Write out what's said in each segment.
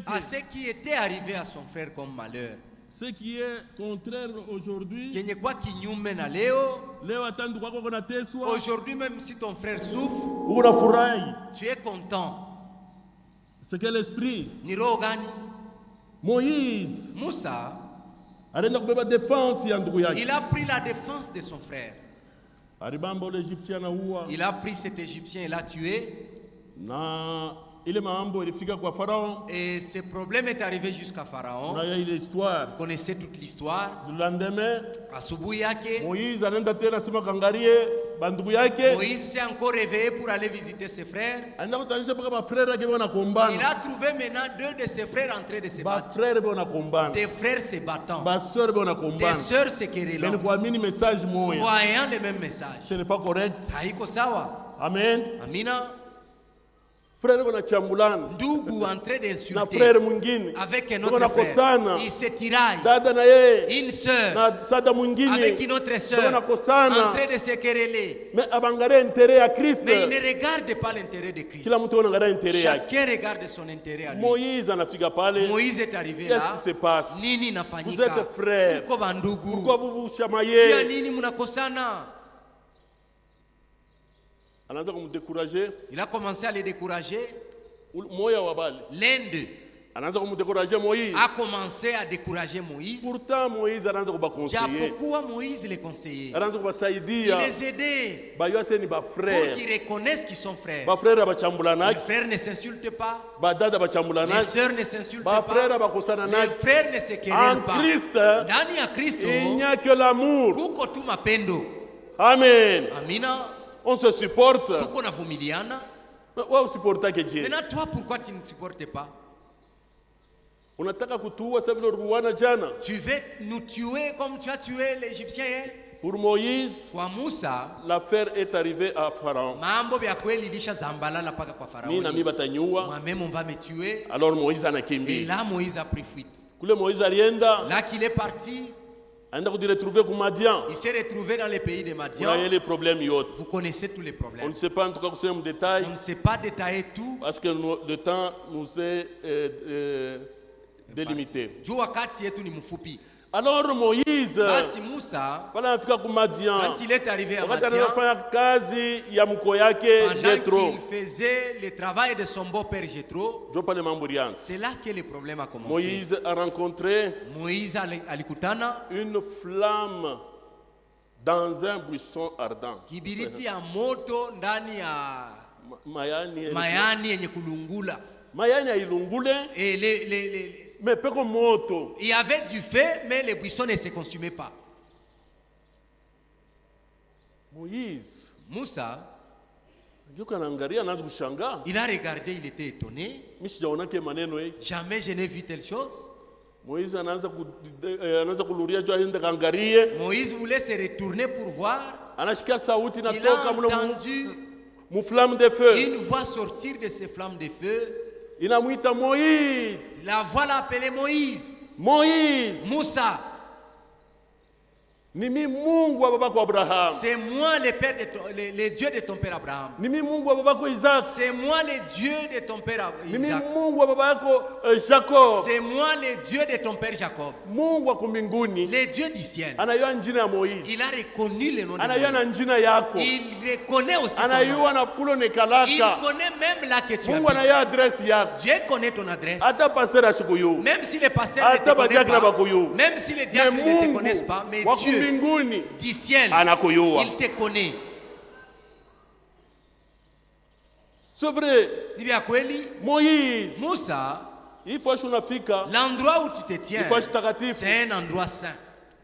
à ce qui était arrivé à son frère comme malheur. Ce qui est contraire aujourd'hui. Kenye kwa kinyume na leo. Leo atandu kwako kunateswa. Aujourd'hui même si ton frère souffre, unafurahi. Tu es content. C'est quel esprit? Ni roho gani? Moïse. Musa. Alienda kubeba défense ya ndugu yake. Il a pris la défense de son frère. Alibamba l'Égyptien na uwa. Il a pris cet Égyptien et l'a tué. Na ile mambo ilifika kwa Pharaon. Et ce problème est arrivé jusqu'à Pharaon. Na ile histoire. Vous connaissez toute l'histoire. Le lendemain, asubuhi yake, Moïse anaenda tena sima kangarie bandugu yake. Moïse s'est encore réveillé pour aller visiter ses frères. Anaenda kutanisha paka ba frère yake bana kombana. Il a trouvé maintenant deux de ses frères en train de se battre. Ba frère bana kombana. Des frères se battant. Ba sœur bana kombana. Des sœurs se querellant. Mais kuamini message moya. Croyant le même message. Ce n'est pas correct. Haiko sawa. Amen. Amina. Frère wanachambulana. Ndugu en train d'insulter. Na frère mwingine. Avec un autre frère. Il se tiraille. Dada na yeye. Une sœur. Na sada mwingine. Avec une autre sœur. En train de se quereller. Mais abangalia intérêt à Christ. Mais il ne regarde pas l'intérêt de Christ. Kila mtu anaangalia intérêt yake. Chacun regarde son intérêt à lui. Moïse anafika pale. Moïse est arrivé là. Qu'est-ce qui se passe? Nini Vous nafanyika? êtes frères. Uko bandugu. Pourquoi vous vous Kia chamaillez? nini mnakosana? Anaanza kumdécourager. Il a commencé à les décourager. Moya wa bale. L'un d'eux Anaanza kumdécourager Moïse. a commencé à décourager Moïse. Pourtant Moïse anaanza kubakonseiller. Japokuwa Moïse les conseillait. Anaanza Il kubasaidia. les aidait Bayose ni ba pour frères. qu'ils reconnaissent qu'ils sont frères. Ba frères Les abachambulanaki. frères ne s'insultent pas. Ba dada Les bachambulanaki. sœurs ne s'insultent Ba pas. frères abakosana Les naki. frères ne se En querellent pas. Christ, Ndani ya Kristo il n'y a que l'amour. kuko tu mapendo. Amen. Amina. On se supporte. Tuko na vumiliana. Wewe usipotake je? Maintenant toi pourquoi tu ne supportes pas? Unataka kutuua sasa vile uliuana jana? Tu veux nous tuer comme tu as tué l'Égyptien hier? Pour Moïse, Kwa Musa l'affaire est arrivée à Pharaon. mambo vya kweli ilisha zambalala paka kwa Mimi na mimi Farao. batanyua. Moi-même on va me tuer. Alors Moïse Et anakimbia. là Moïse a pris fuite. Kule Moïse alienda, Là qu'il est parti, aenda kujiretrouver ku Madian. il s'est retrouvé dans le pays de Kuna Madian. yale problème yote. Vous connaissez tous les On problèmes. ne sait pas en tout cas kusema mu détail On ne sait pas détailler tout. parce que le temps nous est délimité. Juu wakati yetu ni mfupi. Alors Moïse Basi Musa pale anafika ku Madian. quand il est arrivé à Wakati Madian, anafanya kazi ya mko yake pendant Jethro. qu'il faisait le travail de son beau-père Jethro, Jo pale mambo ilianza. c'est là que le problème a commencé. Moïse a rencontré Moïse alikutana une flamme dans un buisson ardent. kibiriti ya moto ndani ya Mayani mayani yenye kulungula. mayani ilungule Et mais peko moto. il y avait du feu, mais les buissons ne se consumaient pas. Moïse Musa, yuko anaangalia anaanza kushangaa. il a regardé, il était étonné. Mimi sijaona ke maneno hii. Jamais je n'ai vu telle chose. Moïse anaanza kuluria juu aende kaangalie. Moïse voulait se retourner pour voir. Anasikia sauti Il a inatoka entendu mu flamme de feu. une voix sortir de ces flammes de feu. Inamuita Moïse. La voix l'appelait Moïse. Moïse, Musa, ni mimi Mungu wa babako Abraham. c'est moi le père de le Dieu de ton père Abraham. Ni mimi Mungu wa babako Isaac. C'est moi le Dieu de ton père Ni mimi Isaac. Mungu wa babako Jacob. C'est moi le Dieu de ton père Jacob. Mungu wa kumbinguni Le Dieu du ciel. anayua njina ya Moïse. Il a reconnu le nom de Anayua na Moïse. njina yako. Il reconnaît aussi ton nom. Anayua na kulo Il nekalaka. connaît même là que tu Mungu habites. anayua adresse yako. Dieu connaît ton adresse. Hata pasteur ashikuyu. Même si les pasteurs ne te Hata connaissent badiakre pas, bakuyu. même si les diacres Mais ne te Mungu connaissent pas, mais wa Dieu kumbinguni du ciel, anakuyua. il te connaît. C'est vrai. Ni vya kweli, Moïse, Musa, il faut unafika. l'endroit où tu te tiens, Il faut takatifu. c'est un endroit saint.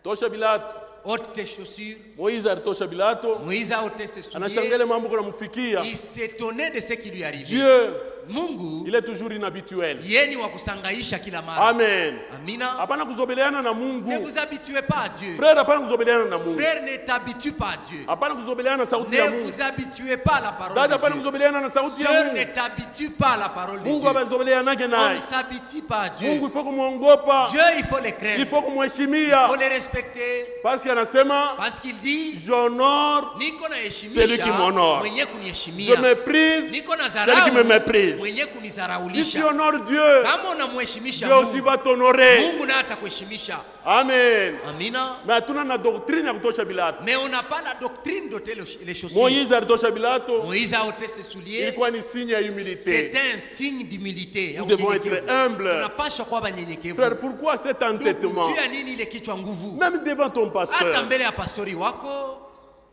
Tosha bilato. Ôte tes chaussures. Moïse alitosha bilato. Moïse a ôté ses souliers. Anashangele mambo kunamfikia. Il s'étonnait de ce qui lui arrivait. Dieu, Mungu, il est toujours inhabituel. yeye ni wa kusangaisha kila mara. Amen. Amina. Hapana kuzobeleana na Ne Mungu. vous habituez pas à Dieu. Frère, hapana kuzobeleana na Mungu. Frère, ne t'habitue pas à Dieu. Hapana kuzobeleana na sauti ya Ne Mungu. vous habituez pas à la parole Dada, de hapana Dieu. kuzobeleana na sauti ya Sœur, Mungu. ne t'habitue pas à la parole de Mungu Dieu. abazobeleanake On ne naye. s'habitue pas à Dieu. Mungu ifo kumwogopa. Dieu, il faut le craindre. Il faut Il kumheshimia. faut le respecter. Parce qu'il anasema, Parce qu'il dit, j'honore niko Celui qui naheshimisha m'honore. mwenye je kuniheshimia. méprise Niko na celui qui me dharau méprise. mwenye Si tu kunizaraulisha. honores Dieu, Kama unamheshimisha Dieu aussi Mungu, va t'honorer. Mungu naye atakuheshimisha. Amen. Amina. Mais hatuna na doctrine ya kutosha Pilato. Mais on n'a pas la doctrine d'ôter les chaussures. Moïse alitosha Pilato, Moïse a ôté ses souliers. ilikuwa ni signe ya humilité. C'était un signe d'humilité. Nous devons être humbles. Unapaswa kuwa banyenyekevu. Frère, pourquoi cet entêtement? Juu ya nini ile kichwa nguvu? Même devant ton Hata pasteur, mbele ya pastori wako,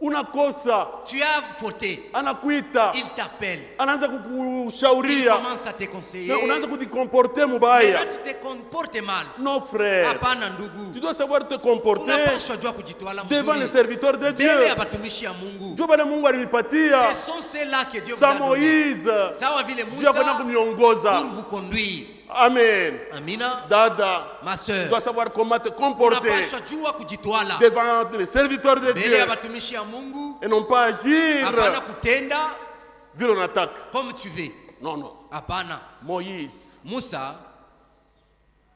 unakosa, tu as fauté. anakuita, Il t'appelle. anaanza Il kukushauria, commence à te conseiller. na unaanza kujikomporte Mais là, mubaya. tu te comportes mal. Non frère, Hapana ndugu. tu dois savoir te comporter Unapaswa jua kujitwala devant les mzuri. serviteurs de Dieu. Mbele ya batumishi ya Mungu. Ndio bana Mungu alinipatia Ce sont ceux-là que Dieu vous sa a donné. Moïse, Sawa vile Dieu akwenda Musa kumiongoza. pour vous conduire. Amen. Amina. Dada, Ma tu sœur, dois savoir comment te comporter unapaswa jua kujitwala devant les serviteurs de mbele Dieu ya batumishi ya Mungu. et non pas agir Hapana kutenda vile on attaque. comme tu veux. Non, non. Hapana. Moïse Musa,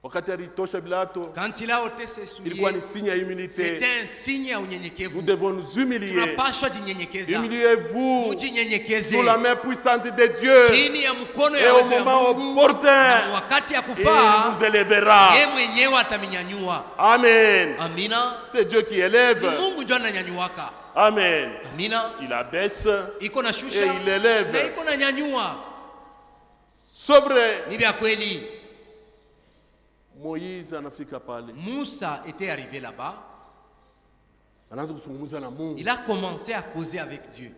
wakati alitosha Pilato quand il a ôté ses ilikuwa ni souliers, signe ya humilité. c'était un signe ya Nous unyenyekevu. devons nous humilier. Tunapaswa jinyenyekeza. Humiliez-vous Mujinyenyekeze sous la main puissante de Dieu chini ya mkono et ya au uwezo ya moment Mungu, opportun, na wakati ya il kufaa vous élèvera. yeye mwenyewe ataminyanyua. Amen. Amina. C'est Dieu qui élève. Ni Mungu ndio ananyanyuaka. Amen. Amina. Il abaisse, Iko na et shusha il élève. na iko na nyanyua. C'est vrai. Ni vya kweli. Moïse anafika pale, Musa était arrivé là-bas. anaanza kuzungumza na Mungu. Il a commencé à causer avec Dieu.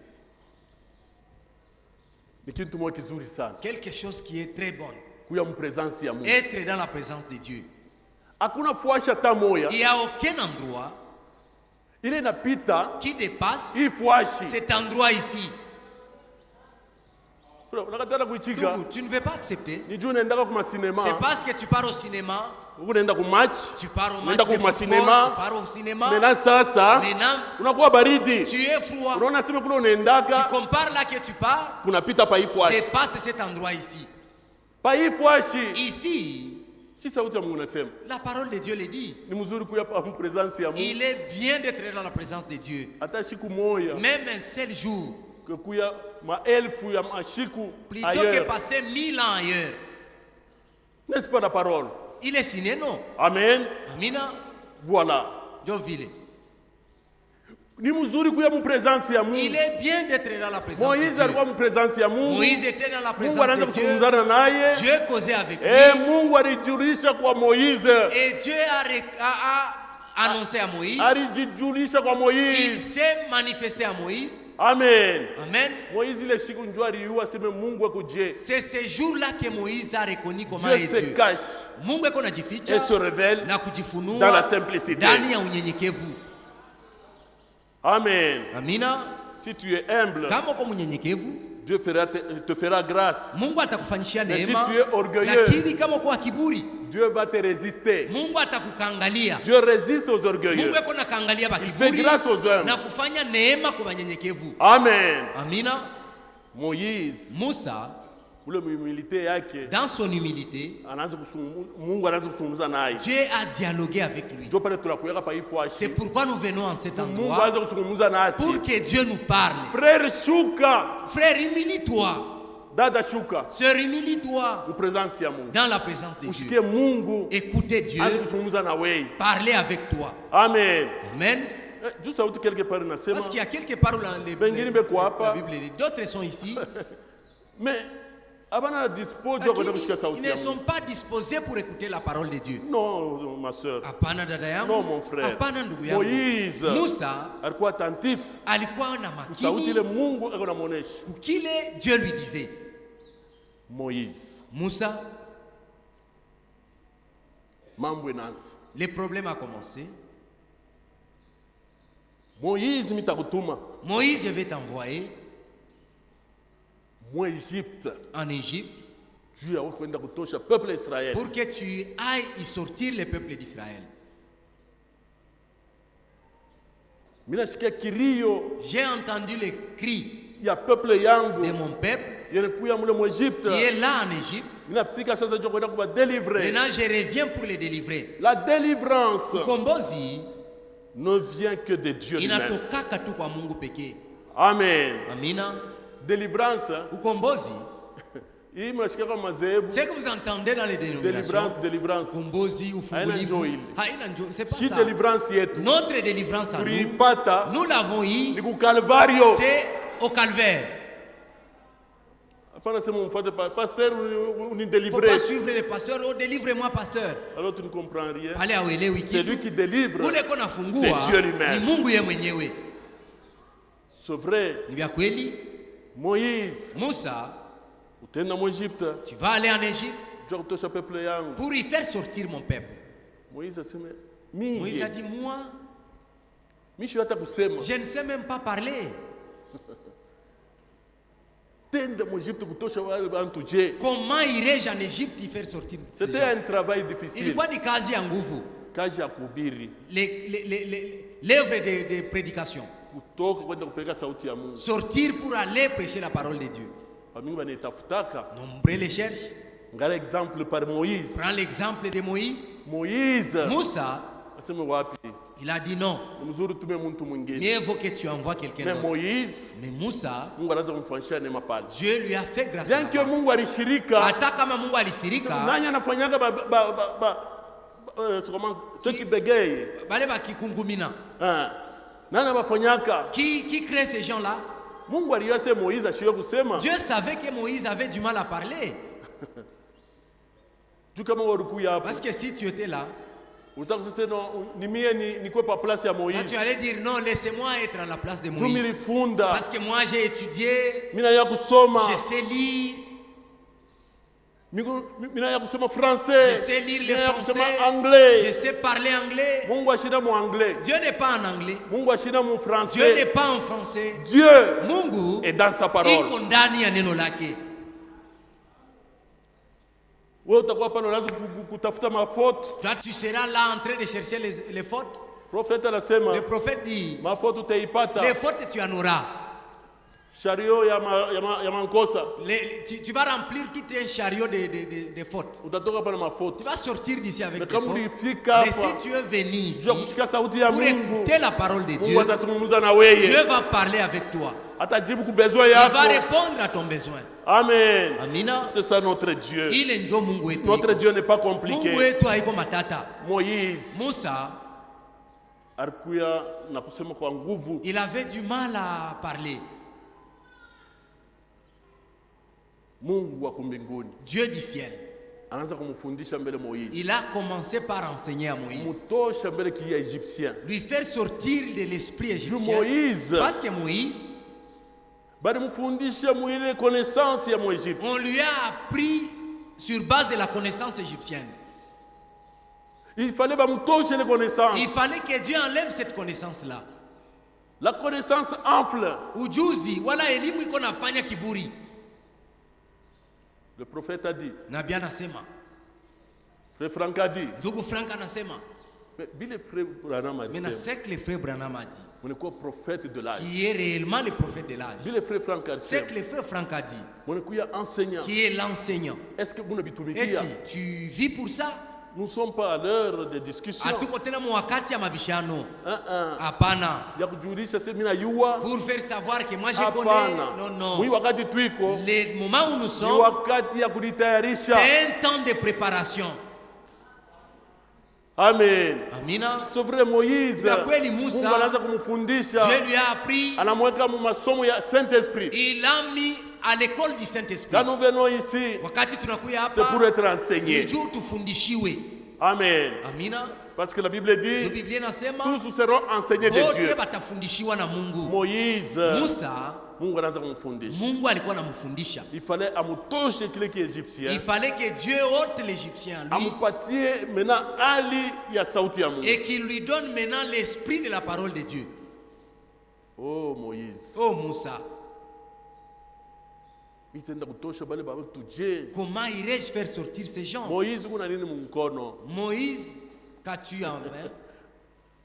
Ni kitu moja kizuri sana Quelque chose qui est très bon. kuya mpresence ya Mungu. Être dans la présence de Dieu. Hakuna fuasha hata moya Il n'y a aucun endroit ile inapita qui dépasse hii fuashi. cet endroit ici. Unakatala kuichika, Ndugu, tu ne veux pas accepter. ni juu unaendaka kuma sinema, C'est parce que tu pars au cinéma, unaenda ku match, tu pars au match unaenda de ku football, cinéma. tu pars au cinéma. Mena sasa Maintenant, unakuwa baridi, tu es froid. unaona sema kule Tu unaendaka compares là que tu pars, kunapita pa hii fuashi, dépasse cet endroit ici. pa hii fuashi. Ici, Si sauti ya Mungu nasema la parole de Dieu le dit. ni mzuri kuya pa presence ya Mungu, Il est bien d'être dans la présence de Dieu. hata siku moya Même un seul jour, que kuya maelfu ya mashiku plutôt que ailleurs. passer 1000 ans ailleurs. N'est-ce pas la parole? Il est signé, non? Amen. Amina, Voilà. Jovile. Ni mzuri kuya mu presence ya Il Mungu. est bien d'être dans la présence Moïse de alikuwa Dieu. mu presence ya Mungu. Moïse était dans la Mungu présence anaanza de Dieu. kuzungumzana naye. Dieu causait avec lui. Mungu alijulisha kwa Moïse. Et Dieu a annoncé à Moïse. Alijijulisha kwa Il Moïse. s'est manifesté à Moïse. Amen. Amen. Moïse ile siku njoo aliua sema Mungu akuje. C'est ce jour-là que Moïse a reconnu comment Dieu est se Dieu. cache Mungu eko et najificha se révèle na kujifunua dans la simplicité. ndani ya unyenyekevu. Amen. Amina. Si tu es humble, Kama uko mnyenyekevu, Dieu te fera grâce. Mungu atakufanyishia Mais si neema. tu es orgueilleux, Lakini kama uko wa kiburi, Dieu va te résister. Mungu atakukangalia. Dieu résiste aux orgueilleux. Mungu eko nakangalia Il fait bakiburi grâce aux hommes. na kufanya neema kwa wanyenyekevu. Amen. Amina. Moïse, Musa, ule humilité yake, dans son humilité, Mungu anaanza kuzungumza naye. Dieu a dialogué avec lui. Ndio pale tunakuweka pa hii fuashi. C'est pourquoi nous venons en cet Mungu endroit aanze kuzungumza nasi. pour que Dieu nous parle. Frère shuka, Frère, humilie-toi. dada shuka, Sœur, humilie-toi mu presence ya Mungu. dans la présence de Dieu. Usikie Mungu Écoutez Dieu, aanze kuzungumza na wewe. parlez avec toi. Amen. Amen. Juu sauti quelque part inasema, Parce qu'il y a quelque part où la Bible dit, d'autres sont ici. mais abana dispose ya kwenda kushika Ils sauti ne ya sont Mungu. pas disposés pour écouter la parole de Dieu. Non, ma sœur. Hapana dada yangu. Non, mon frère. Hapana ndugu yangu. Moïse Musa alikuwa attentif alikuwa na sauti ile makini Mungu anamuonesha. kukile Dieu lui disait. Moïse, Musa, mambo inaanza. le problème a commencé. Moïse mitakutuma Moïse, je vais t'envoyer mu Egypte en Égypte juu ya kwenda kutosha peuple Israël. pour que tu ailles y sortir le peuple d'Israël. Mina sikia kilio J'ai entendu les cris ya peuple yangu de mon peuple yanakuya mule mu Egypte. qui est là en Égypte. Minafika sasa juu kwenda kuba délivrer. Maintenant, je reviens pour les délivrer. La délivrance Ukombozi ne vient que de Dieu lui-même. inatokaka tu kwa Mungu pekee. Amen. Amina. Délivrance Ukombozi hii mnashika kama madhehebu, Ce que vous entendez dans les dénominations, deliverance. Fumbozi ou Haina Fumbulivu, njoili. haina njo- c'est pas Shi ça. deliverance yetu Notre délivrance à nous, tuliipata nous l'avons ni eu, ku Calvario. c'est au calvaire. Hapana sema mfuate pasteur Il ne faut unidélivrer. pas suivre les pasteurs. Oh, délivre-moi, pasteur. Alors tu ne comprends rien. Pale hauelewi C'est kitu. lui qui délivre. Ule kona fungua C'est Dieu lui-même. ni Mungu ye mwenyewe. C'est vrai. Ni vya kweli. Moïse, Musa, utaenda mu Egypte, tu vas aller en Égypte njoo kutosha peuple yangu. pour y faire sortir mon peuple. Moïse aseme Moïse a mimi dit, moi, misho hata kusema je ne sais même pas parler. tenda mu Egypte kutosha wale bantu je. Comment irai-je en Égypte y faire sortir ces C'était gens? un travail difficile. Ilikuwa ni kazi ya nguvu. Kazi ya kuhubiri, L'œuvre de prédication. kutoka kwenda kupeleka sauti ya Mungu. Sortir pour aller prêcher la parole de Dieu. Wamingi wanaitafutaka. Nombreux les cherchent. Ngala exemple par Moïse. Prends l'exemple de Moïse. Moïse Moussa, aseme wapi? il a dit non. Ni mzuri tume mtu mwingine. Mieux vaut que tu envoies quelqu'un Mais d'autre. Moïse Mais Moussa, Mungu anaanza kumfanyisha neema pale. Dieu lui a fait grâce. Bien que Mungu alishirika, Hata kama Mungu alisirika, nani anafanyaga ceux qui bégayent? bale bakikungumina. Ah. Nani anafanyaka? Qui crée ces gens-là? Mungu aliyose Moïse ashiwe kusema. Dieu savait que Moïse avait du mal à parler. Juu kama walikuya hapo. Parce que si tu étais là, Utaka sasa no ni mie ni kwa pa place ya là, Moïse. tu allais dire non, laissez-moi être à la place de Juu Moïse. milifunda. Parce que moi j'ai étudié, Mina ya kusoma. je sais lire, Mina ya kusoma français. je sais lire le Mina ya kusoma français, je anglais. sais parler anglais. Mungu ashina mu anglais. Dieu n'est pas en anglais, Mungu ashina mu Dieu français. n'est pas en français. Dieu Mungu est dans sa parole. iko ndani ya neno lake. Wewe utakuwa pale unaanza kutafuta mafaute. Toi, tu seras là en train de chercher les fautes. Prophète anasema Le prophète dit, mafaute utaipata. les fautes tu en auras. Chariot ya mankosa. Tu vas remplir tout un chariot de fautes. Utatoka pale mafaute. Tu vas sortir d'ici avec Mais tes kama fautes. ulifika Mais si hapa tu es venu ici jua kushika sauti ya pour Mungu, écouter la parole de Mungu Dieu, atazungumza na wewe. Dieu va parler avec toi. Atajibu kubezwa Il va yako. répondre à ton besoin. Amen. Amina. C'est ça notre Dieu. Ile ndio Mungu wetu. Notre Dieu n'est pas Mungu compliqué. wetu haiko matata. Moïse Musa, alikuya na kusema kwa nguvu. il avait du mal à parler. Mungu wa mbinguni Dieu du ciel. anaanza kumfundisha mbele Moïse. Il a commencé par enseigner à Moïse. Mutosha mbele kia Egyptien. Lui faire sortir de l'esprit égyptien. Moïse Parce que Moïse, bali mfundisha mwile connaissance ya Egypte. on lui a appris sur base de la connaissance égyptienne. Il fallait bamutoshe les connaissances. Il fallait que Dieu enlève cette connaissance-là. La connaissance enfle. Ujuzi wala elimu iko nafanya kiburi. Le prophète a dit, Nabii anasema, frère Franck a dit, ndugu Frank anasema, mais bile frère Branham a dit, mais na ce que le frère Branham a dit, on est quoi prophète de l'âge. qui est réellement le prophète de l'âge. Bile frère Franck a dit, Ce que le frère Frank a dit, on est quoi enseignant. qui est l'enseignant. Est-ce que vous ne Et bitumikia? tu vis pour ça? Nous ne sommes pas à l'heure de discussion. Hatuko tena mu wakati ya mabishano. Ah. Hapana. Ya kujulisha sisi mina yua. Pour faire savoir que moi je connais. Hapana. Non, non. Mwi wakati twiko. Le moment où nous Ni sommes, wakati ya kujitayarisha. c'est un temps de préparation. Amen. Amina. C'est vrai Moïse. Ya kweli Musa, Mungu anaanza kumfundisha. Dieu lui a appris, Anamweka mu masomo ya Saint-Esprit. il l'a mis à l'école du Saint-Esprit. Quand nous venons ici, Wakati tunakuya c'est pour hapa, être enseigné. ni juu tufundishiwe. Amen. Amina. Parce que la Bible dit, Biblia inasema tous seront enseignés de Dieu. wote batafundishiwa na Mungu. Moïse, Musa, Mungu anaanza kumfundisha. Mungu alikuwa anamfundisha. Il fallait amutoshe kile ki Il Égyptien. fallait que Dieu ôte l'Égyptien, lui, Amupatie maintenant hali ya sauti ya Mungu. et qu'il lui donne maintenant l'esprit de la parole de Dieu. Oh Moïse, Oh Moussa, itenda kutosha bale baba tuje. comment irais-je faire sortir ces gens? Moïse kuna nini mkono? Moïse, qu'as-tu en main?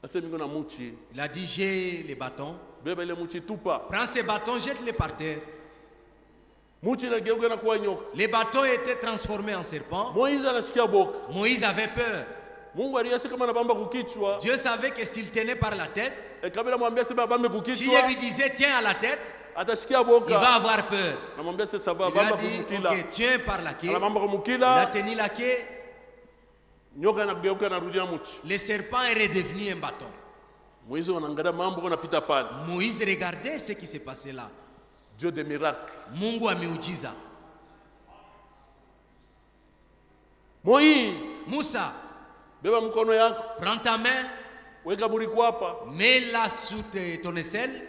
Asema niko na muchi. Il a dit, j'ai les bâtons. Beba ile muchi tupa. Prends ces bâtons, jette-les par terre. Muchi inageuka na kuwa nyoka. Les bâtons étaient transformés en serpents. Moïse anashikia boka. Moïse avait peur. Mungu aliyasi kama anabamba kukichwa. Dieu savait que s'il tenait par la tête, Kabla mwambia sema bambe si kukichwa. je lui disais tiens à la tête, Atashikia il boka. va avoir peur. Namwambia sasa va Il lui a bamba dit, kumukila. ok, tiens par la queue. Anamamba Il a kumukila. tenu la queue. Nyoka anageuka anarudia muchi. Le serpent est redevenu un bâton. Moïse wanaangalia mambo yanapita pale. Moïse regardait ce qui s'est passé là. Dieu des miracles. Mungu ameujiza. Moïse, Moussa, beba mkono yako. prends ta main, Weka buriko hapa. mets-la sous ton aisselle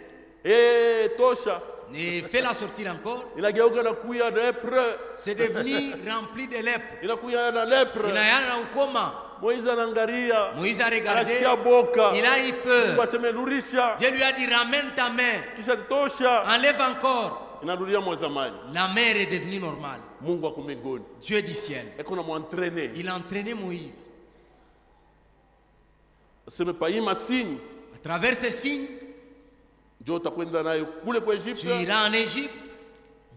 Tosha. et fais-la sortir encore. Inageuka na kuya lepre. C'est devenu rempli de lèpre. Inakuya na lepre. Inayana na ukoma. Moïse anaangalia. Moïse a regardé. Anasikia boka. Il a eu peur. Waseme lurisha. Dieu lui a dit, ramène ta main. Kisha tosha. Enlève encore. Inarudia mwa zamani. La mer est devenue normale. Mungu ako mbinguni. Dieu du ciel. Eko na muentraîner. Il a entraîné Moïse. Aseme pa hii masinyi. À travers ces signes, Ndio utakwenda nayo kule kwa tu Egypte. iras en Égypte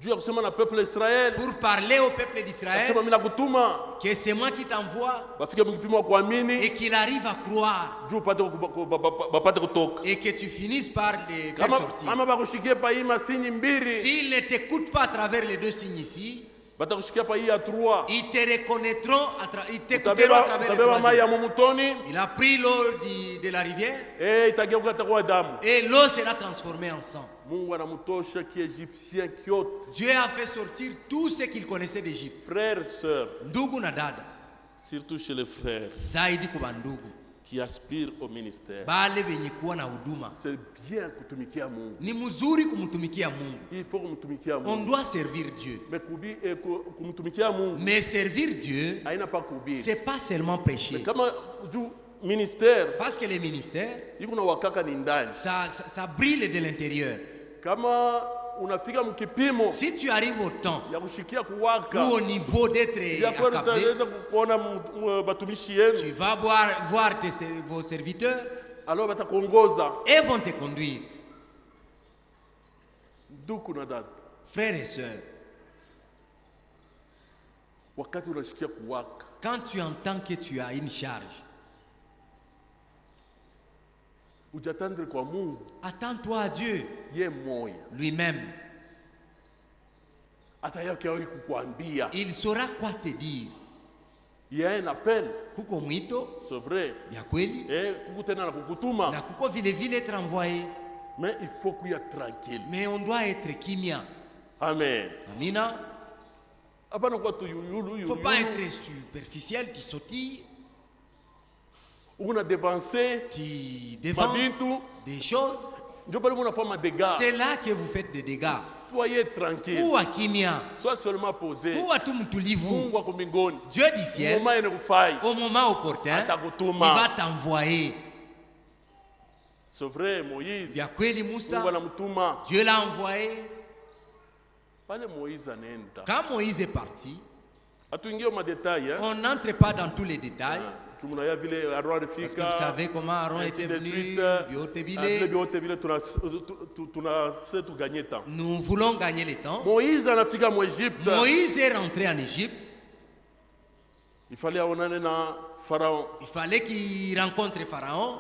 Juu ya kusema na peuple Israel. pour parler au peuple d'Israël Asema mimi nakutuma. que c'est moi qui t'envoie Bafike mkipimo wa kuamini. et qu'il arrive à croire Juu bapate kutoka. et que tu finisses par les faire Kama sortir. ama bakushikie pa hii masinyi mbili. S'ils ne t'écoutent pas à travers les deux signes ici, Batakushikia pa hii ya 3. ils te reconnaîtront, ils t'écouteront à travers les Utabeba mai ya trois. mumutoni. Il a pris l'eau de la rivière Itageuka itakuwa damu. et l'eau sera transformée en sang. Mungu anamtosha kiegyptien kyote. Dieu a fait sortir tout ce qu'il connaissait d'Égypte. Frères, sœurs, Ndugu na dada, surtout chez les frères zaidi kwa ndugu, qui aspirent au ministère. bale benye kuwa na huduma. C'est bien kutumikia Mungu. Ni mzuri kumtumikia Mungu. Il faut kumtumikia On Mungu. doit servir Dieu. Mais kumtumikia Mungu Mais servir Dieu, haina pa kuhubiri. c'est pas seulement prêcher. Kama juu ministère Parce que les ministères, iko na wakaka ni ndani. ça brille de l'intérieur. Kama unafika mkipimo Si tu arrives au temps ya kushikia ou kuwaka au niveau d'être ya kwenda accablé, utaenda kuona batumishi yenu, tu vas voir vos serviteurs alors batakuongoza. et vont te conduire. Ndugu na dada, Frères et sœurs, wakati unashikia kuwaka, quand tu entends que tu as une charge, ujatandre kwa Mungu attends-toi à Dieu ye moya, lui-même. hata yake hawezi kukuambia Il saura quoi te dire. il y a un appel, Kuko mwito c'est vrai, ya kweli kuku tena na kukutuma, na kuko vile vile être envoyé, mais il faut kuya tranquille. mais on doit être kimia. Amen. Amina. Hapana kwa tu yulu Faut pas être superficiel, tu sautilles, una devancer tu devances mabitu, des choses. ndio pale unafanya dégâts. C'est là que vous faites des dégâts. Soyez tranquille, Kuwa kimia, sois seulement posé. kuwa tu mtulivu. Mungu ako mbinguni, Dieu du ciel, moma ene kufai au moment opportun, il atakutuma. va t'envoyer. C'est vrai, Moïse, Vya kweli Mungu Musa, anamtuma Dieu l'a envoyé. pale. Moïse anaenda, Quand Moïse est parti, hatuingie ma détail on n'entre pas dans tous les détails. Tunaya vile Aaron Parce que alifika, vous savez comment Aaron ainsi était de venu, suite. biote Vile bile. vyote vile tuna gagner temps. Nous voulons gagner le temps. Moïse anafika mu Egypte, Moïse est rentré en Égypte. il fallait aonane na Pharaon. Il fallait qu'il rencontre Pharaon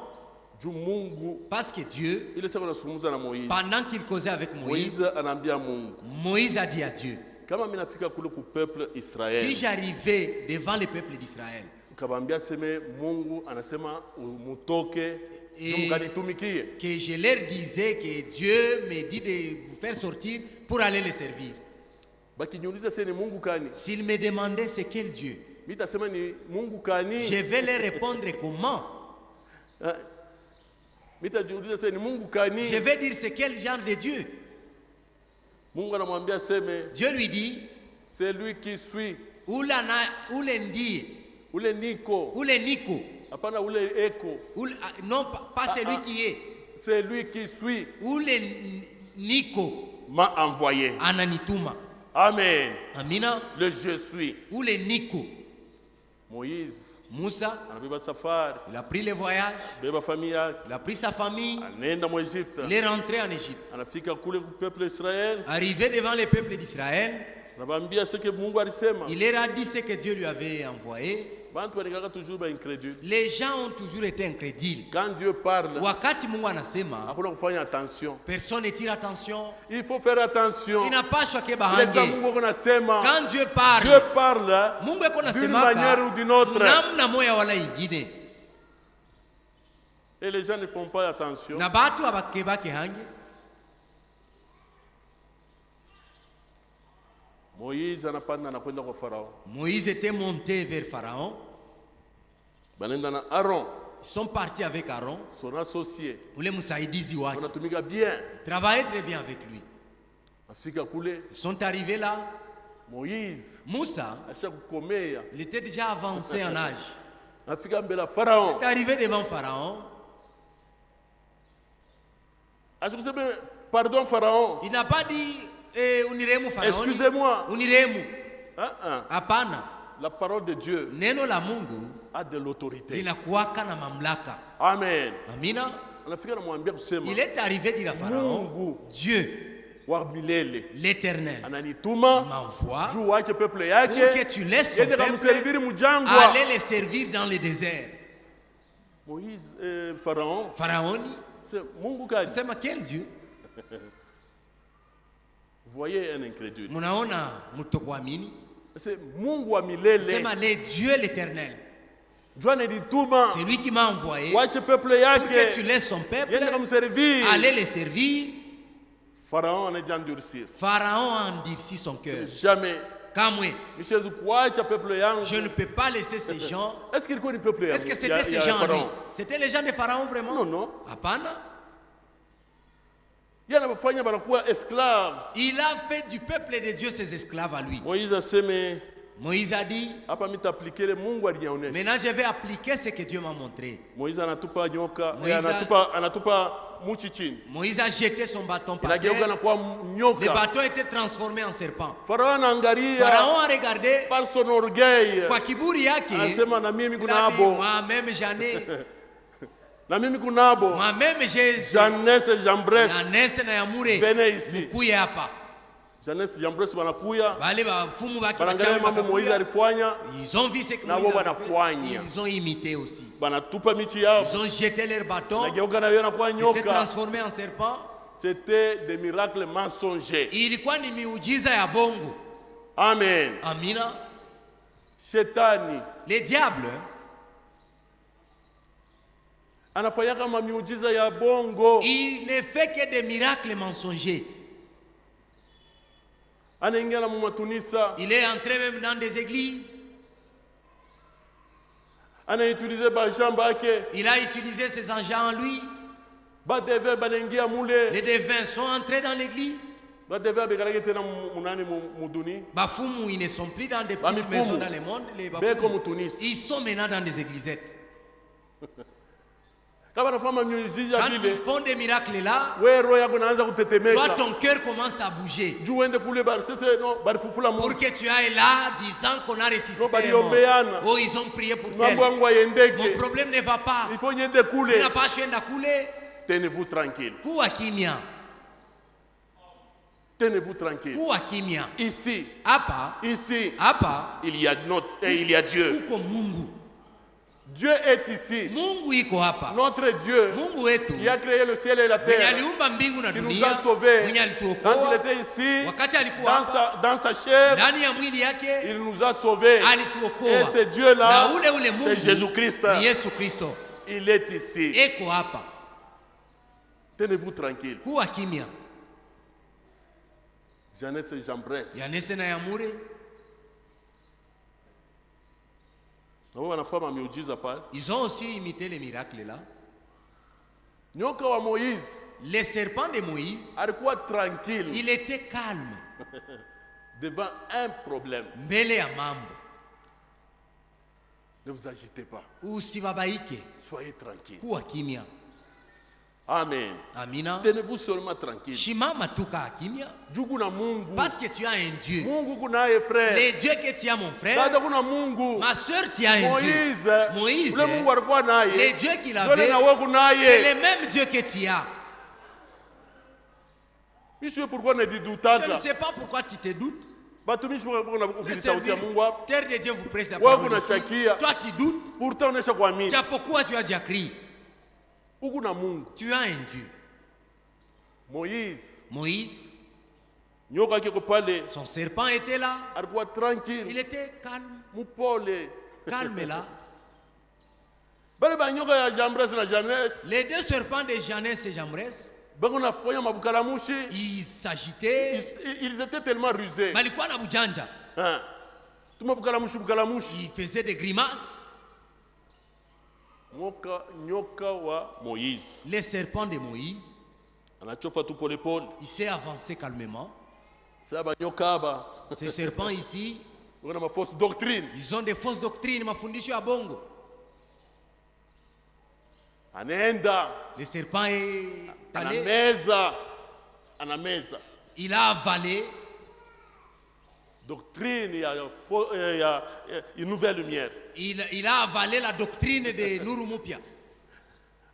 Juu Mungu parce que Dieu, ile siku anazungumza na Moïse, pendant qu'il causait avec Moïse, Moïse anaambia Mungu, Moïse a dit à Dieu, kama mimi nafika kule ku peuple Israel, si j'arrivais devant le peuple d'Israël kabambia seme Mungu anasema mutoke mkanitumikie, que je leur disais que Dieu me dit de vous faire sortir pour aller le servir. bakiniuliza sasa ni Mungu kani, S'ils me demandaient c'est quel Dieu, mimi tasema ni Mungu kani, je vais leur répondre comment. mimi tajiuliza sasa ni Mungu kani. Je vais dire c'est quel genre de Dieu. Mungu anamwambia seme Dieu lui dit, c'est lui qui suit, ule ndie, ule niko, ule niko, hapana ule eko, non pas celui qui est, c'est lui qui suit, ule niko m'a envoyé. ananituma. Amen. Amina. Le je suis. Ule niko. Moïse Musa, anabeba safari, il a pris le voyage, beba famille yake, il a pris sa famille, anaenda mu Egypte, il est rentré en Égypte. anafika kule ku peuple Israel, Arrivé devant le peuple d'Israël, anabambia ce que Mungu alisema, il leur a dit ce que Dieu lui avait envoyé. bantu balikaka toujours incrédule. Les gens ont toujours été incrédules. Quand Dieu parle, Wakati Mungu anasema, hakuna kufanya attention. personne ne tire attention. Il faut faire attention. Inapaswa Ile kebahange. saa Mungu kunasema, Quand Dieu Dieu parle, parle Mungu eko d'une manière ou nasemaka d'une autre. namna moya wala ingine. Et les gens ne font pas attention. Na batu abakebake hange. Moïse anapanda anakwenda kwa Farao. Moïse était monté vers Pharaon. Banenda na Aaron, Ils sont partis avec Aaron. son associé. Ule msaidizi wake. Wanatumika bien. Travaillaient très bien avec lui. Afika kule, Ils sont arrivés là. Moïse Moussa, asha kukomea. il était déjà avancé en âge. Afika mbele ya Farao. Il est arrivé devant Pharaon. Asikuseme pardon Farao. Il n'a pas dit uniremu Pharaon. Excusez-moi. Uniremu. Hein? Hapana. La parole de Dieu Neno la Mungu a de l'autorité. linakuwaka na mamlaka. Amen. Amina. Anafika namwambia kusema, Il est arrivé dire à Pharaon, Mungu Dieu, wa milele l'Éternel, ananituma m'envoie juu waache peuple pour que yake tu laisses son yende peuple kamserviri mujangwa. aller les servir dans le désert. Moïse, Pharaon, Pharaon dit, c'est Mungu gani? sema quel Dieu? Voyez un incrédule. Munaona mtokuamini? C'est Mungu wa milele. Sema le Dieu l'Éternel. Jua ananituma C'est lui qui m'a envoyé waache peuple pour que tu yake laisses son peuple yende kamserviri. aller les servir. Pharaon anaja endurcir. Pharaon a endurci son cœur. Jamais. Kamwe, Michezu kuacha peuple yangu. je ne peux pas laisser ces gens. Est-ce qu'il connaît peuple yangu? Est-ce que c'était ces gens lui? C'était les gens de Pharaon vraiment? Non, non. Hapana. Yanafanya banakuwa esclave. Il a fait du peuple de Dieu ses esclaves à lui. Moïse aseme Moïse a dit, hapa mitaplikele Mungu alionyesha. maintenant je vais appliquer ce que Dieu m'a montré. Moïse anatupa nyoka, Moïse anatupa muchi chini. Moïse a jeté son bâton par Inageuka terre. na kuwa Le nyoka. bâton était transformé en serpent. Farao anaangalia Pharaon a regardé par son orgueil. kwa kiburi yake. Anasema na mimi Il a dit, kunabo. moi-même j'en ai. Na mimi kunabo. Moi-même j'ai Jeannesse Jambres. Yanese na Yamure. Venez ici. Mkuye hapa. Jeannesse Jambres wanakuya. Bale bafumu baki Wanaangalia bachawi mambo Moïse bakakuya. alifanya. Ils ont vu ce que Na Moïse wao a fait. wanafanya. Ils ont imité aussi. Banatupa michi yao. Ils ont jeté leur bâton. Nageuka na yeye anakuwa C'était nyoka. transformé en serpent. C'était des miracles mensongers. Ilikuwa ni miujiza ya bongo. Amen. Amina. Shetani Les diables anafanya kama miujiza ya bongo. il ne fait que des miracles mensongers. Anaingia na mumatunisa. Il est entré même dans des églises. Anautilize bashamba yake. Il a utilisé ses engins en lui. Badeve banaingia mule. Les devins sont entrés dans l'église. Badeve abekalaki tena munani muduni. Bafumu, ils ne sont plus dans des petites Bamifumu. maisons dans le monde. Les Beko bafumu, mutunisi. ils sont maintenant dans des églisettes. Kama nafanya miujiza Quand ils vile, font des miracles là, wewe roho yako inaanza toi kutetemeka. ton cœur commence à bouger. Juu uende kule bali sasa no balifufula Pour Mungu. que tu ailles là disant qu'on a ressuscité Non, bali un mort. ombeana. Oh, ils ont prié pour tel. Mambo yangu Mon ayendeke. problème ne va pas. Il faut nyende kule. Inapaswa enda kule. Tenez-vous tranquille. Kuwa kimya. Tenez-vous tranquille. Kuwa kimya. Ici, Hapa il y a Dieu. uko Mungu. Dieu est ici. Mungu iko hapa. Notre Dieu Mungu wetu qui a créé le ciel et la mwenye terre, aliumba mbingu na qui nous dunia, a sauvés. mwenye Quand il alituokoa était ici, wakati alikuwa hapa dans sa chair, ndani ya mwili yake, il nous a sauvés. Et alituokoa. ce Dieu-là, Na ule Mungu c'est Jésus-Christ. ni Yesu Kristo. Il est ici. Eko hapa. Tenez-vous tranquille. Kuwa kimya. Jeannesse Jambres. Yanese na Yamure, Nabo wanafanya miujiza pale. ils ont aussi imité les miracles là. Nyoka wa Moïse Les serpents de Moïse, alikuwa tranquille il était calme devant un problème. mbele ya mambo. Ne vous agitez pas. Usibabaike, Soyez tranquille. kuwa kimya. Amen. Amina. Tenez-vous seulement tranquille. Shimama tu kaa kimya Jugu na Mungu. parce que tu as un Dieu. Mungu kunaye frère. Le Dieu que tu as mon frère, Dada kuna Mungu. ma soeur tu as un Moïse. Dieu. Moïse, Ule Mungu alikuwa naye. le Dieu qu'il Dole avait, na wewe c'est kunaye. le même Dieu que tu as. Monsieur pourquoi ne Je ne didutaka? sais pas pourquoi tu te doutes. batumishi wako na Le ukiri sauti ya Mungu hapa. serviteur de Dieu vous prêche la Wewe parole ici. unashakia. Toi tu doutes. Pourtant unaisha kuamini. Japokuwa tu as déjà crié. Uko na Mungu. Tu as un Dieu. Moïse, Nyoka kiko pale. son serpent était là. Alikuwa tranquille. Il était calme. Mupole. Calme là. Bale ba nyoka ya Jambres na Janès. Les deux serpents de Janès et Jambres, Bango na foya mabukalamushi. ils s'agitaient. Ils étaient tellement rusés. Balikuwa na bujanja. Hein. Tuma bukalamushi. Ils faisaient des grimaces. Nyoka wa Moïse. Les serpents de Moïse, Anachofa tu pole pole. il s'est avancé calmement. Saba nyoka aba. Ces serpents ici, Wana ma fausse doctrine. ils ont des fausses doctrines, mafundisho ya bongo. Anaenda. Le serpent est allé, Anameza. il a avalé Doctrine ya une nouvelle lumière. il a avalé la doctrine de Nurumupia.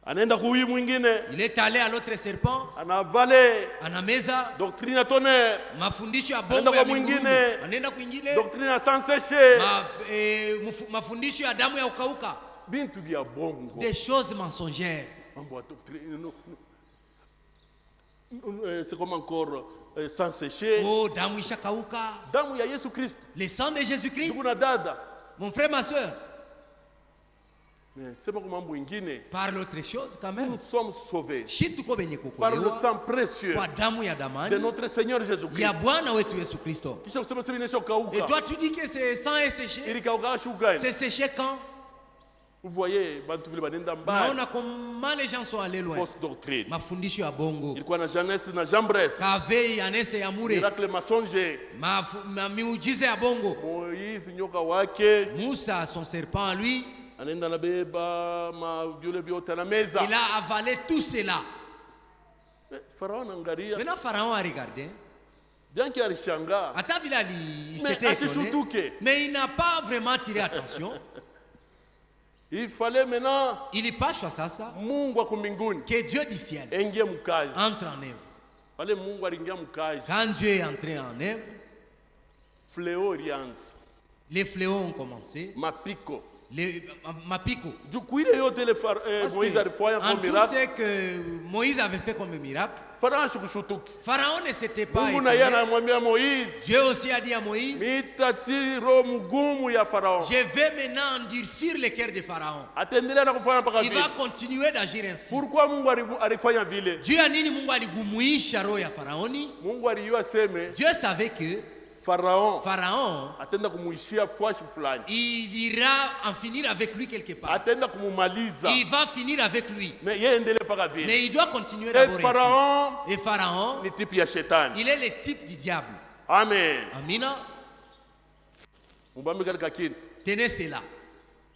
Anaenda kuhuyu mwingine. Il est allé à l'autre serpent, Anavale anameza doctrine ya tonnerre. mafundisho ya Anaenda bongo ya kwa mbinguni. mwingine. Anaenda kwingine Doctrine ya sans sécher. mafundisho ya damu ya ukauka, Bintu bya bongo. des choses mensongères. Mambo ya doctrine. C'est comme encore sans sécher. Oh, damu ishakauka, Damu ya Yesu Kristo. le sang de Jésus-Christ. Ndugu na dada. Mon frère, ma soeur, Mais sema kwa mambo ingine. parle autre chose quand même. Nous sommes sauvés Shi tuko benye par le kuokolewa sang précieux kwa damu ya de damani notre Seigneur ya Jésus-Christ. Bwana wetu Yesu Kristo. Kisha kusema sema inesha Et kauka. toi tu dis que ce sang est séché. Ili kauka shuka. C'est séché quand? Vous voyez, bantu vile banenda mbali. Naona comment les gens sont allés loin. Fausse doctrine. Mafundisho ya bongo. Ilikuwa na Janès na Jambres. Kavei anese ya mure. Miracle masonge. Miujiza ya bongo. Moïse nyoka wake. Moussa, son serpent à lui, Anaenda na beba viole vyote na meza. il a avalé tout cela. Farao anaangalia. Maintenant Pharaon a regardé. Bien qu'il alishangaa. Ata vile il Mais s'était étonné. asishutuke. Mais il n'a pas vraiment tiré attention. Il fallait maintenant Il ipashwa sasa Mungu wa mbinguni que Dieu du ciel aingie mkazi. entre en œuvre. Pale Mungu aliingia mkazi. Quand Dieu est entré en œuvre, Fléau ilianza. les fléaux ont commencé. Mapiko. Mapiko. Juku ile yote le Parce Moïse que alifanya en comme tout miracle. ce que Moïse avait fait comme miracle, Farao shikushutuki. Pharaon ne s'était pas Mungu na yeye étonné. anamwambia Moïse, Dieu aussi a dit à Moïse, mitati roho mgumu ya Farao. je vais maintenant endurcir le cœur de Pharaon. Ataendelea na kufanya mpaka Il vile. va continuer d'agir ainsi. Pourquoi Mungu alifanya vile? Dieu a nini Mungu aligumuisha roho ya Faraoni? Mungu alijua seme Dieu savait que Farao Pharaon, atenda kumuishia fwashi fulani. il ira en finir avec lui quelque part. Atenda kumumaliza. Il va finir avec lui. Mais yeye endelee mpaka vile. Mais il doit continuer Et d'abord Farao ainsi. Et Pharaon, ni tipi ya shetani. il est le type du diable. Amen. Amina, Mubambe katika kitu. tenez cela.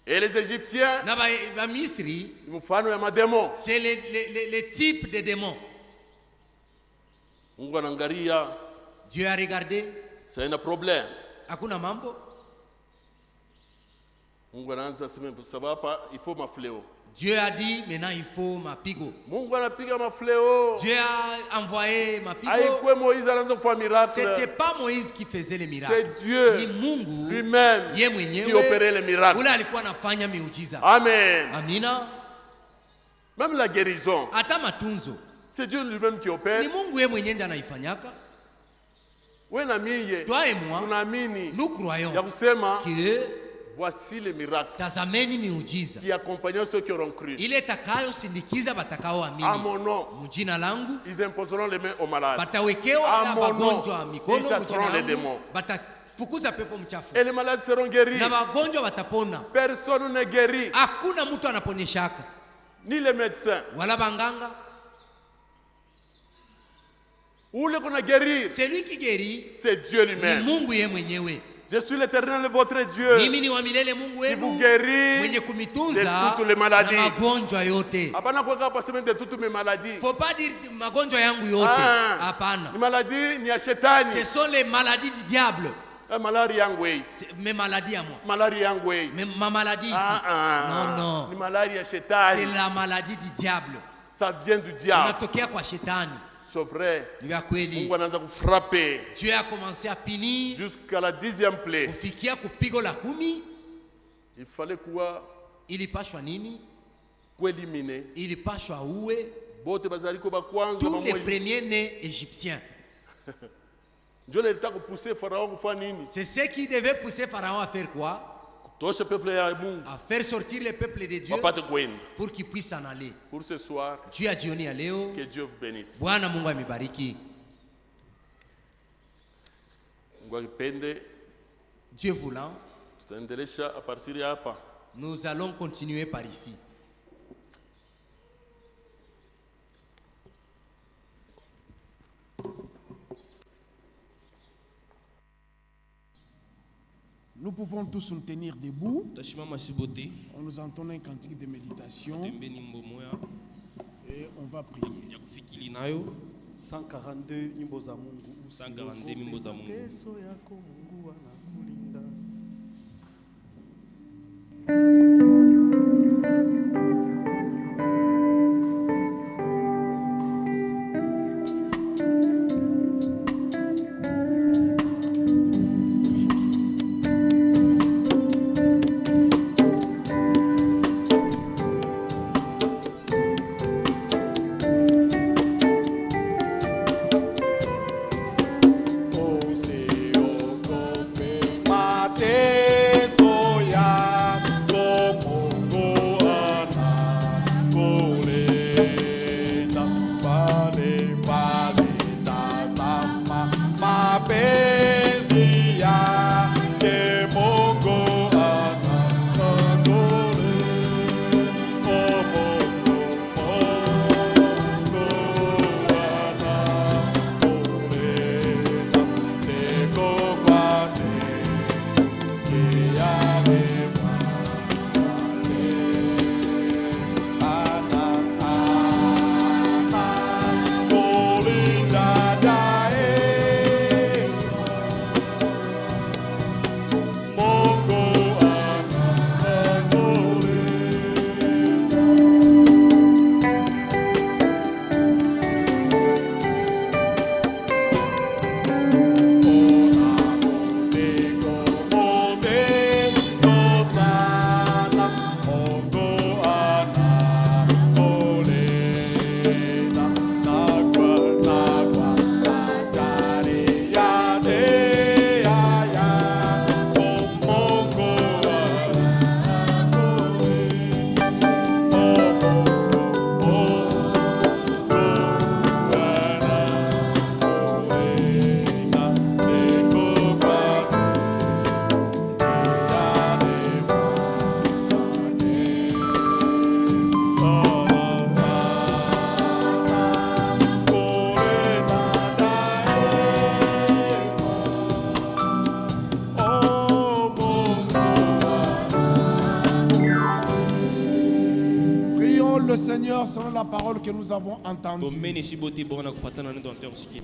Et les Égyptiens, Na ba Misri, ni mfano ya mademo. c'est le type de démon. Mungu anaangalia, Dieu a regardé, c'est un problème. hakuna mambo. Mungu anaanza sema sababu hapa il faut mafleo. Dieu a dit, maintenant il faut mapigo. Mungu anapiga mafleo. Dieu a envoyé mapigo. Haikuwa Moïse anaanza kufanya C'était miracle. pas Moïse qui faisait les miracles. C'est Dieu Ni Mungu lui-même ye qui mwenyewe opérait les miracles. ule alikuwa anafanya miujiza. Amen. Amina. Même la guérison, Hata matunzo c'est Dieu lui-même qui opère. ni Mungu ye mwenyewe ndiye anaifanyaka. Wewe na mie Toi et moi, tunaamini nous croyons ya kusema que voici les miracles tazameni miujiza qui accompagnent ceux qui auront cru. ile itakayosindikiza À batakaoamini. mon nom, Mujina langu ils imposeront les mains aux malades. batawekewa À mon magonjwa nom, mikono. ils chasseront les Mujina démons. langu batafukuza pepo mchafu Et les malades seront guéris. na wagonjwa watapona. Personne n'est guéri, Hakuna mtu anaponyeshaka ni les médecins. wala banganga. Ule qu'on a guéri, Celui qui guérit c'est Dieu ni lui-même. Mungu ye mwenyewe. Je suis l'Éternel, votre Dieu, Mimi ni wa milele Mungu qui vous wenu guérit mwenye de kumitunza toutes les maladies. na magonjwa yote. Hapana kuweka hapa sema de toutes mes maladies. Faut pas dire magonjwa yangu yote. Ah, Hapana. ni maladie ni ya shetani. Ce sont les maladies du diable. Malaria yangu hii. Mes maladies à moi. Malaria yangu hii. Ma maladie ici. Non, Ni non. malaria ya C'est shetani. la maladie du diable. Ça vient du diable. Inatokea kwa shetani. c'est vrai. Ni vya kweli. Mungu anaanza kufrape Dieu a commencé à punir jusqu'à la 10e plaie. kufikia kupigo la 10. Il fallait kuwa Ilipashwa nini? kuelimine Ilipashwa uwe bote bazaliko ba kwanza tous les bamwe. premiers nés égyptiens. Ndio leta kupousser Farao kufanya nini? C'est ce qui devait pousser Pharaon à faire quoi? Tosha peuple ya Mungu À faire sortir le peuple de Dieu wapate kwenda. pour qu'il puisse s'en aller. Pour ce soir, Dieu a jioni ya leo. que Dieu vous bénisse. Bwana Mungu amebariki. Mungu akipende Dieu voulant, tutaendelesha a partir ya hapa. nous allons continuer par ici. Nous pouvons tous nous tenir debout. Tashimama sibote On nous entend un cantique de méditation tembeni mbomoya et on va prier. ya kufikiri nayo 142 nyimbo za Mungu. 142 nyimbo za Mungu. Mateso yako Mungu anakulinda. Le Seigneur selon la parole que nous avons entendue. tombeni sibote bona kufatana na ndio ntakusikia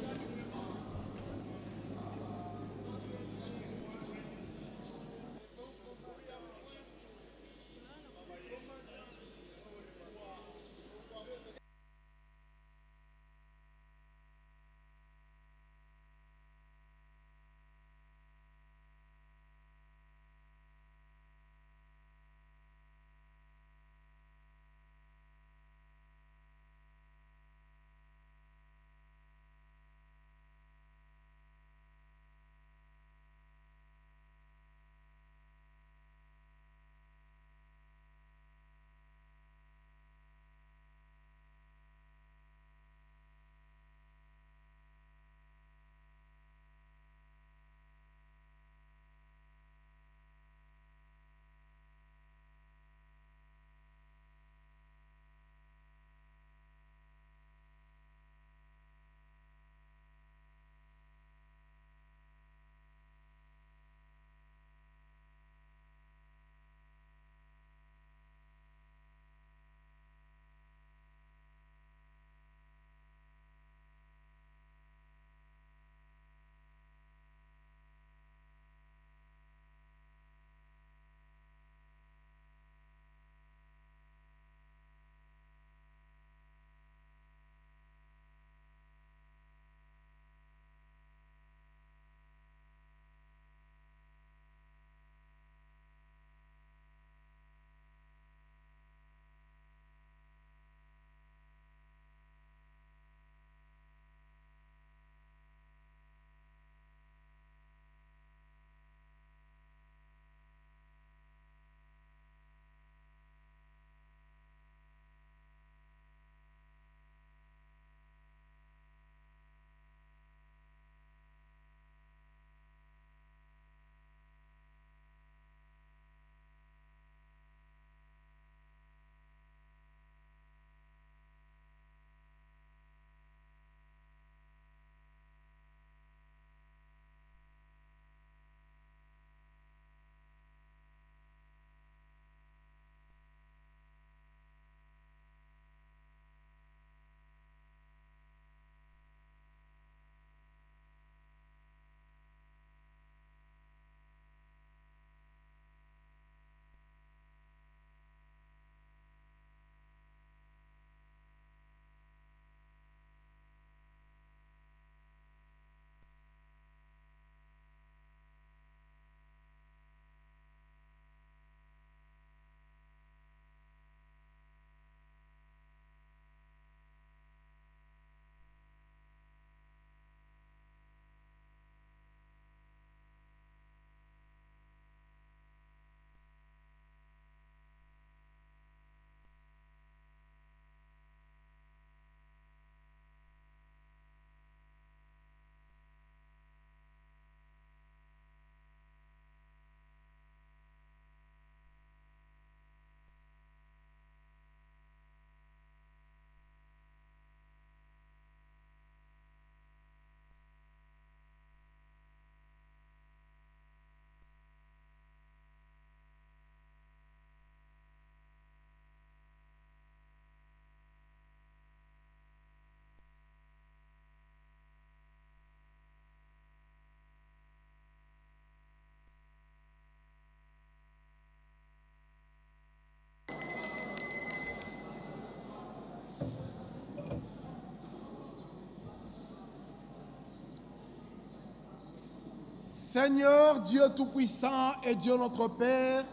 Seigneur, Dieu Tout-Puissant et Dieu notre Père,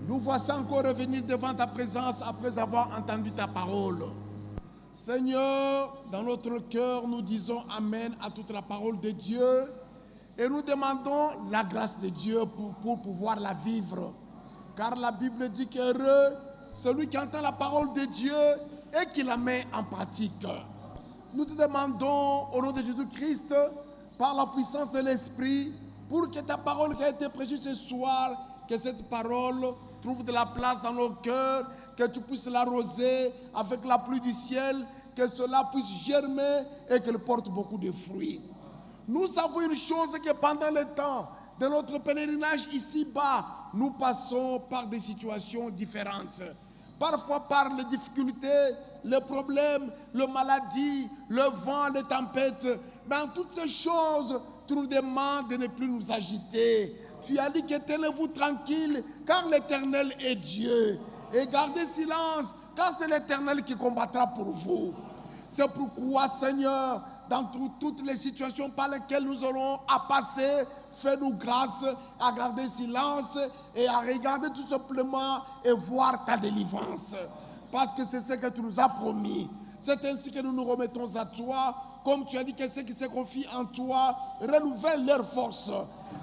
nous voici encore revenir devant ta présence après avoir entendu ta parole. Seigneur, dans notre cœur, nous disons Amen à toute la parole de Dieu et nous demandons la grâce de Dieu pour pouvoir la vivre. Car la Bible dit qu'heureux celui qui entend la parole de Dieu et qui la met en pratique. Nous te demandons au nom de Jésus-Christ, par la puissance de l'Esprit, pour que ta parole qui a été prêchée ce soir, que cette parole trouve de la place dans nos cœurs, que tu puisses l'arroser avec la pluie du ciel, que cela puisse germer et qu'elle porte beaucoup de fruits. Nous savons une chose, que pendant le temps de notre pèlerinage ici-bas, nous passons par des situations différentes. Parfois par les difficultés, les problèmes, les maladies, le vent, les tempêtes. Mais en toutes ces choses, tu nous demandes de ne plus nous agiter. Tu as dit que tenez-vous tranquille, car l'Éternel est Dieu. Et gardez silence, car c'est l'Éternel qui combattra pour vous. C'est pourquoi, Seigneur, dans toutes les situations par lesquelles nous aurons à passer, fais-nous grâce à garder silence et à regarder tout simplement et voir ta délivrance. Parce que c'est ce que tu nous as promis. C'est ainsi que nous nous remettons à toi. Comme tu as dit que ceux qui se confient en toi renouvellent leur force.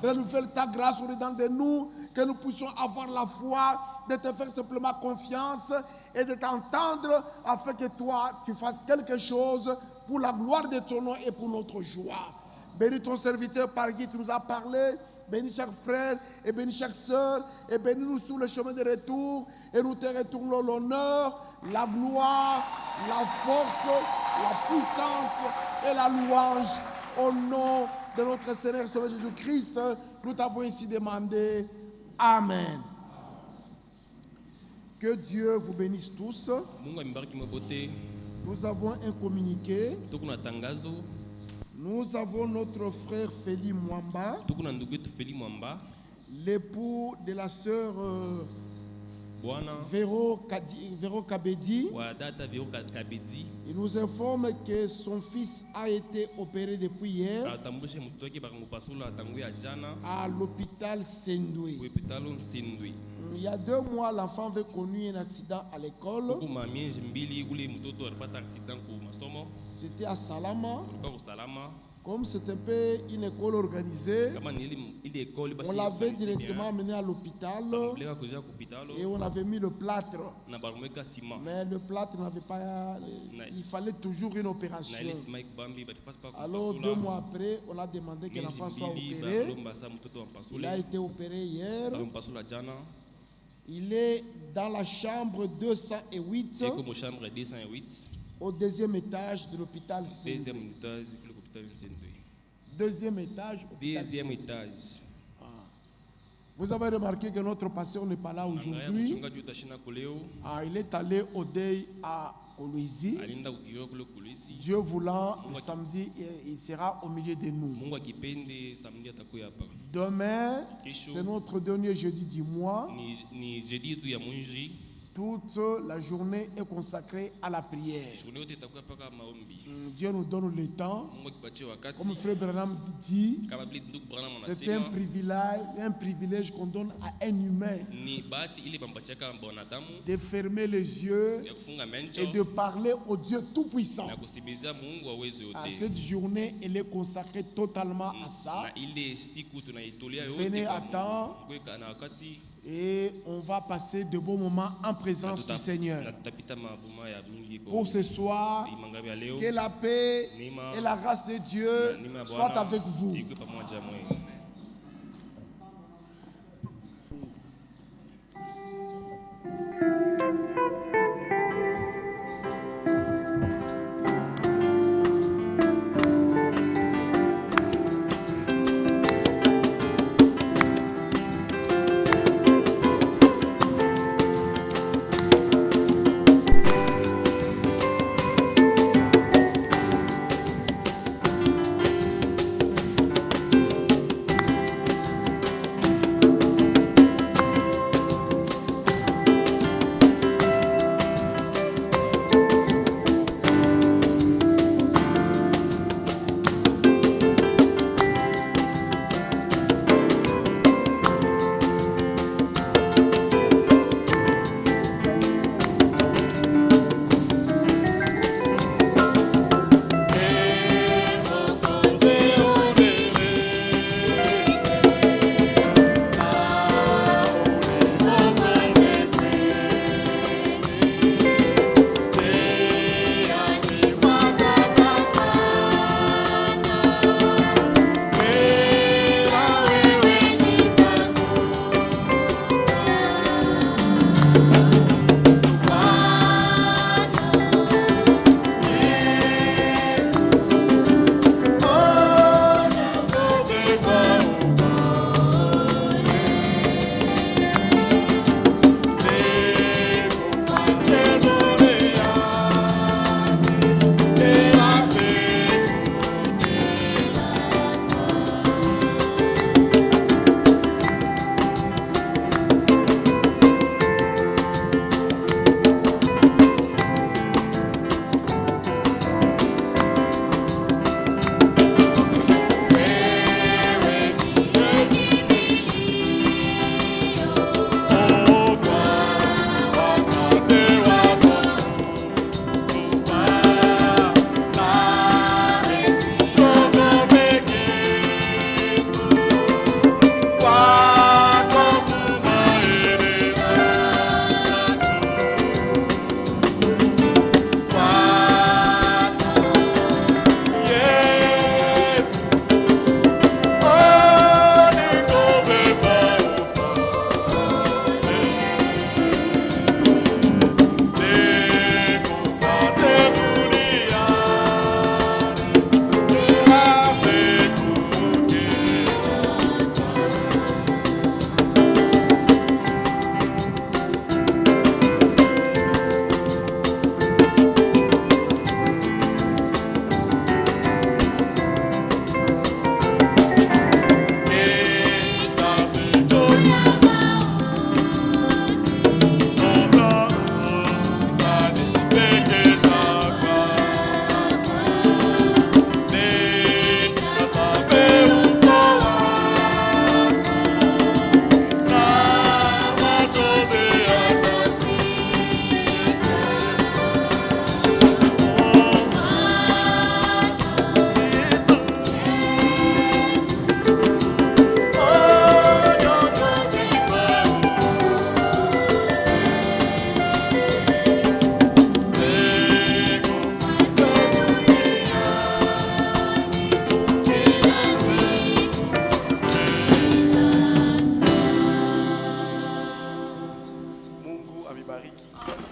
Renouvelle ta grâce au-dedans de nous, que nous puissions avoir la foi de te faire simplement confiance et de t'entendre afin que toi, tu fasses quelque chose pour la gloire de ton nom et pour notre joie. Bénis ton serviteur par qui tu nous as parlé. Bénis chaque frère et bénis chaque sœur. Et bénis-nous sur le chemin de retour. Et nous te retournons l'honneur, la gloire, la force, la puissance et la louange. Au nom de notre Seigneur Sauveur Jésus-Christ, nous t'avons ainsi demandé. Amen. Que Dieu vous bénisse tous. Nous avons un communiqué. Nous avons notre frère Feli Mwamba, l'époux de la sœur Véro Kabedi. Il nous informe que son fils a été opéré depuis hier à l'hôpital Sendoué. Il y a 2 mois, l'enfant avait connu un accident à l'école. C'était à Salama. Comme c'était un peu une école organisée, on l'avait directement amené à l'hôpital et on avait mis le plâtre. Mais le plâtre n'avait pas... Il fallait toujours une opération. Alors 2 mois après, on a demandé que l'enfant soit opéré. Il a été opéré hier. Il est dans la chambre 208, au 2e étage de l'hôpital Sendoué. 2e étage. 2e étage. Vous avez remarqué que notre pasteur n'est pas là aujourd'hui. Il est allé au deuil à Kolwezi. Dieu voulant, le samedi, il sera au milieu de nous. Demain, c'est notre dernier jeudi du mois. Toute la journée est consacrée à la prière. Dieu nous donne le temps. Comme Frère Branham dit, c'est un privilège qu'on donne à un humain de fermer les yeux et de parler au Dieu Tout-Puissant. Cette journée, elle est consacrée totalement à ça. Venez à temps. Et on va passer de bons moments en présence du Seigneur. Pour ce soir, que la paix et la grâce de Dieu soient avec vous. akubariki.